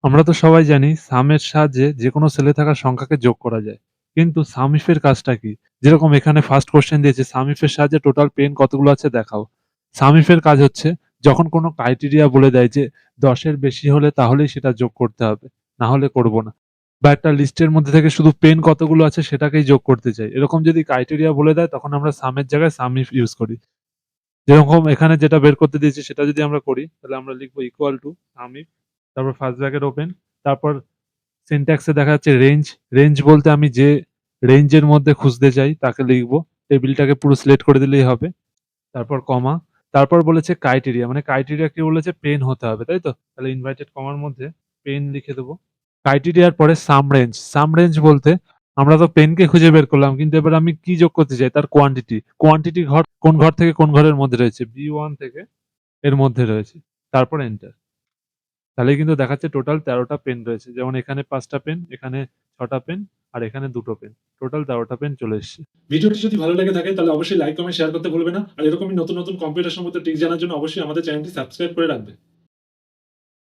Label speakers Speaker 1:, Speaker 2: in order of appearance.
Speaker 1: আমরা তো সবাই জানি সামের সাহায্যে যেকোনো সেলে থাকা সংখ্যাকে যোগ করা যায়। কিন্তু সাম ইফ এর কাজটা কি? যেরকম এখানে ফার্স্ট কোয়েশ্চেন দিয়েছে সাম ইফ এর সাহায্যে টোটাল পেন কতগুলো আছে দেখাও। সাম ইফ এর কাজ হচ্ছে যখন কোনো ক্রাইটেরিয়া বলে দেয় যে ১০ এর বেশি হলে তাহলেই সেটা যোগ করতে হবে। না হলে করব না। বা একটা লিস্টের মধ্যে থেকে শুধু পেন কতগুলো আছে সেটাকেই যোগ করতে চাই। এরকম যদি ক্রাইটেরিয়া বলে দেয় তখন আমরা সাম এর জায়গায় সাম ইফ ইউজ করি। যেরকম এখানে যেটা বের করতে দিয়েছি সেটা যদি আমরা করি তাহলে আমরা লিখব ইকুয়াল টু সাম ইফ তারপর ফার্স্ট ব্র্যাকেট ওপেন তারপর সিনট্যাক্স এ দেখা যাচ্ছে রেঞ্জ। রেঞ্জ বলতে আমি যে রেঞ্জের মধ্যে খুঁজতে চাই তাকে লিখব। টেবিলটাকে পুরো সিলেক্ট করে দিলেই হবে। তারপর কমা। তারপর বলেছে ক্রাইটেরিয়া মানে ক্রাইটেরিয়া কি বলেছে পেন হতে হবে, তাই তো? তাহলে ইনভার্টেড কমার মধ্যে পেন লিখে দেব। ক্রাইটেরিয়ার পরে সাম রেঞ্জ। সাম রেঞ্জ বলতে আমরা তো পেনকে খুঁজে বের করলাম। কিন্তু এবার আমি কি যোগ করতে চাই? তার কোয়ান্টিটি। কোয়ান্টিটি ঘর কোন ঘর থেকে কোন ঘরের মধ্যে রয়েছে? B1 থেকে এর মধ্যে রয়েছে। তারপর এন্টার। তাহলেই কিন্তু দেখাচ্ছে টোটাল ১৩ টা পেন রয়েছে। যেমন এখানে ৫ টা পেন, এখানে ৬ টা পেন আর এখানে ২ টো পেন। টোটাল ১৩ টা পেন চলে এসছে। ভিডিওটি যদি ভালো লেগে থাকে তাহলে অবশ্যই লাইক, কমেন্ট, শেয়ার করতে ভুলবে না। আর এরকমই নতুন কম্পিউটার সম্বন্ধে ট্রিক জানার জন্য অবশ্যই আমাদের চ্যানেলটি সাবস্ক্রাইব করে রাখবে।